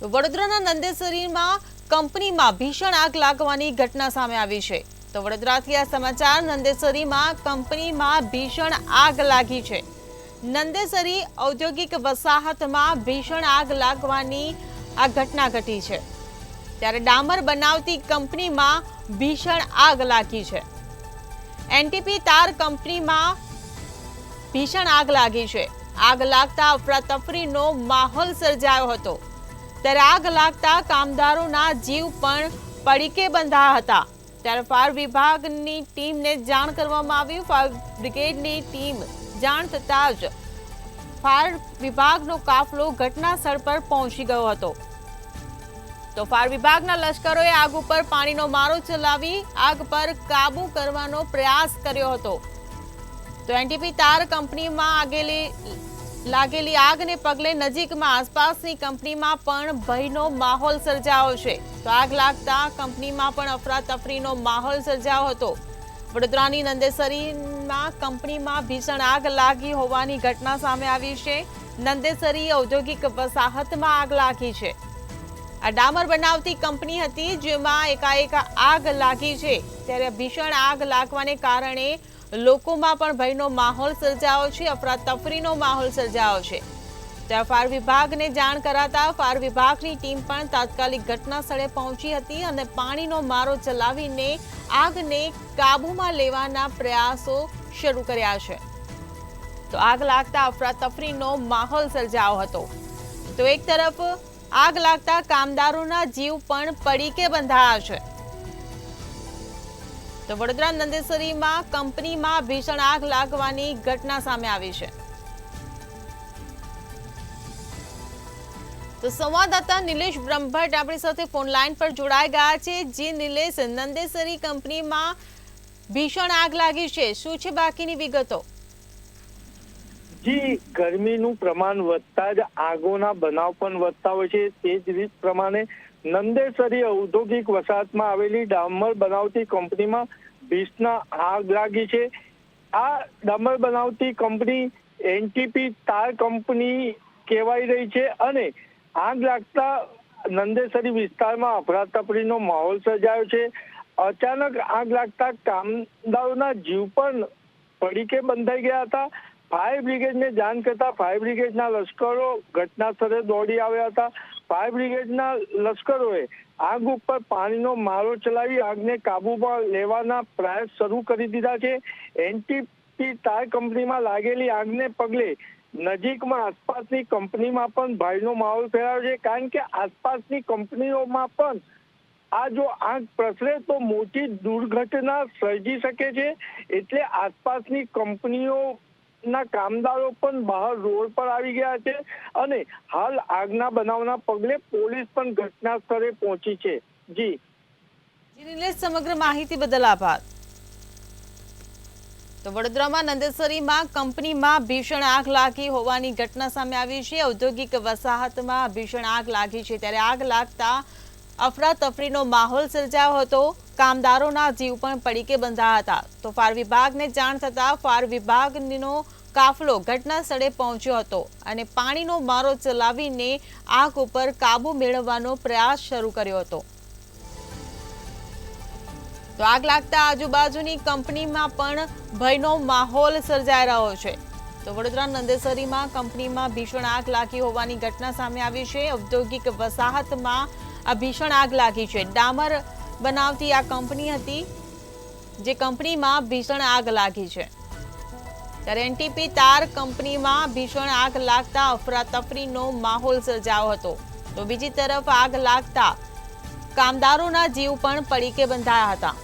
તો વડોદરાના નંદેસરીમાં કંપનીમાં ભીષણ આગ લાગવાની ઘટના સામે આવી છે। તો વડોદરાથી આ સમાચાર। નંદેસરીમાં કંપનીમાં ભીષણ આગ લાગી છે। નંદેસરી ઔદ્યોગિક વસાહતમાં ભીષણ આગ લાગવાની આ ઘટના ઘટી છે। ત્યારે ડામર બનાવતી કંપનીમાં ભીષણ આગ લાગી છે। એનટીપી તાર કંપનીમાં ભીષણ આગ લાગી છે। આગ લાગતા અફરાતફરીનો માહોલ સર્જાયો હતો। ત્યારે આગ લાગતા કામદારોના જીવ પણ પડીકે બંધાયા હતા। ત્યારે ફાયર વિભાગની ટીમને જાણ કરવામાં આવી। ફાયર બ્રિગેડની ટીમ જાણ થતાં જ ફાયર વિભાગનો કાફલો ઘટના સ્થળ પર પહોંચી ગયો હતો। તો ફાયર વિભાગના લશ્કરોએ આગ ઉપર પાણીનો મારો ચલાવી આગ પર કાબુ કરવાનો પ્રયાસ કર્યો હતો। તો એનટીપી તાર કંપનીમાં લાગેલી આગને પગલે નજીકમાં આસપાસની કંપનીમાં પણ ભયનો માહોલ સર્જાયો છે। તો આગ લાગતા કંપનીમાં પણ અફરાતફરીનો માહોલ સર્જાયો હતો। વડોદરાની નંદેસરીમાં કંપનીમાં ભીષણ આગ લાગી હોવાની ઘટના સામે આવી છે। નંદેસરી ઔદ્યોગિક વસાહતમાં આગ લાગી છે। આ ડામર બનાવતી કંપની હતી જેમાં એકાએક આગ લાગી છે। ત્યારે ભીષણ આગ લાગવાને કારણે લોકોમાં પણ ભયનો માહોલ સર્જાયો છે, અફરાતફરીનો માહોલ સર્જાયો છે। ત્યાં ફાયર વિભાગને જાણ કરાતા ફાયર વિભાગની ટીમ પણ તાત્કાલિક ઘટના સ્થળે પહોંચી હતી અને પાણીનો મારો ચલાવીને આગને કાબૂમાં લેવાના પ્રયાસો શરૂ કર્યા છે। તો આગ લાગતા અફરાતફરીનો માહોલ સર્જાયો હતો। તો એક તરફ આગ લાગતા કામદારોના જીવ પણ પડીકે બંધાયા છે। તો વડોદરા નંદેસરીમાં કંપનીમાં ભીષણ આગ લાગવાની ઘટના સામે આવી છે। તો સંવાદદાતા નિલેશ બ્રહ્મભટ્ટ આપણી સાથે ફોન લાઈન પર જોડાઈ ગયા છે। જે નિલેશ, નંદેસરી કંપનીમાં ભીષણ આગ લાગી છે, શું છે બાકીની વિગતો? જી, ગરમીનું પ્રમાણ વધતા જ આગોના બનાવ પણ વધતા હોય છે। તે જ રીત પ્રમાણે નંદેસરી ઔદ્યોગિક વસાહતમાં આવેલી ડામર બનાવતી કંપનીમાં ભીષણ આગ લાગી છે। આ ડામર બનાવતી કંપની એનટીપી તાર કંપની કહેવાઈ રહી છે અને આગ લાગતા નંદેસરી વિસ્તારમાં અફરાતફરીનો માહોલ સર્જાયો છે। અચાનક આગ લાગતા કામદારોના જીવ પણ પડીકે બંધાઈ ગયા હતા। ફાયર બ્રિગેડને જાણ કરતા ફાયર બ્રિગેડના લશ્કરો ઘટના સ્થળે દોડી આવ્યા હતા। ફાયર બ્રિગેડના લશ્કરોએ આગ ઉપર પાણીનો મારો ચલાવી આગને કાબૂમાં લેવાના પ્રયાસ શરૂ કરી દીધા છે। એનટીપી તાર કંપનીમાં લાગેલી આગને પગલે નજીકમાં આસપાસની કંપનીમાં પણ ભયનો માહોલ ફેલાયો છે, કારણ કે આસપાસની કંપનીઓમાં પણ આ જો આગ પ્રસરે તો મોટી દુર્ઘટના સર્જી શકે છે। એટલે આસપાસની કંપનીઓ ના કામદારો પણ બહાર રોડ પર આવી ગયા છે અને હાલ આગના બનાવના પગલે પોલીસ પણ ઘટના સ્થળે પહોંચી છે। જી નિલેશ, સમગ્ર માહિતી બદલ આભાર। તો વડોદરામાં નંદેસરીમાં કંપનીમાં ભીષણ આગ લાગી હોવાની ઘટના સામે આવી છે। ઔદ્યોગિક વસાહતમાં ભીષણ આગ લાગી છે। ત્યારે આગ લાગતા અફરાતફરીનો માહોલ સર્જાયો હતો। કામદારોના જીવ પણ પડીકે બંધાયા હતા। તો ફાયર વિભાગને જાણ થતાં ફાયર વિભાગનો કાફલો ઘટના સ્થળે પહોંચ્યો હતો અને પાણીનો મારો ચલાવીને આગ ઉપર કાબુ મેળવવાનો પ્રયાસ શરૂ કર્યો હતો। તો આગ લાગતા આજુબાજુની કંપનીમાં પણ ભયનો માહોલ સર્જાઈ રહ્યો છે। તો વડોદરા નંદેસરીમાં કંપનીમાં ભીષણ આગ લાગી હોવાની ઘટના સામે આવી છે। ઔદ્યોગિક વસાહતમાં આ ભીષણ આગ લાગી છે। ડામર બનાવતી આ કંપની હતી જે કંપનીમાં ભીષણ આગ લાગી છે। ત્યારે એનટીપી તાર કંપનીમાં ભીષણ આગ લાગતા અફરાતફરીનો માહોલ સર્જાયો હતો। તો બીજી તરફ આગ લાગતા કામદારોના જીવ પણ પડીકે બંધાયા હતા।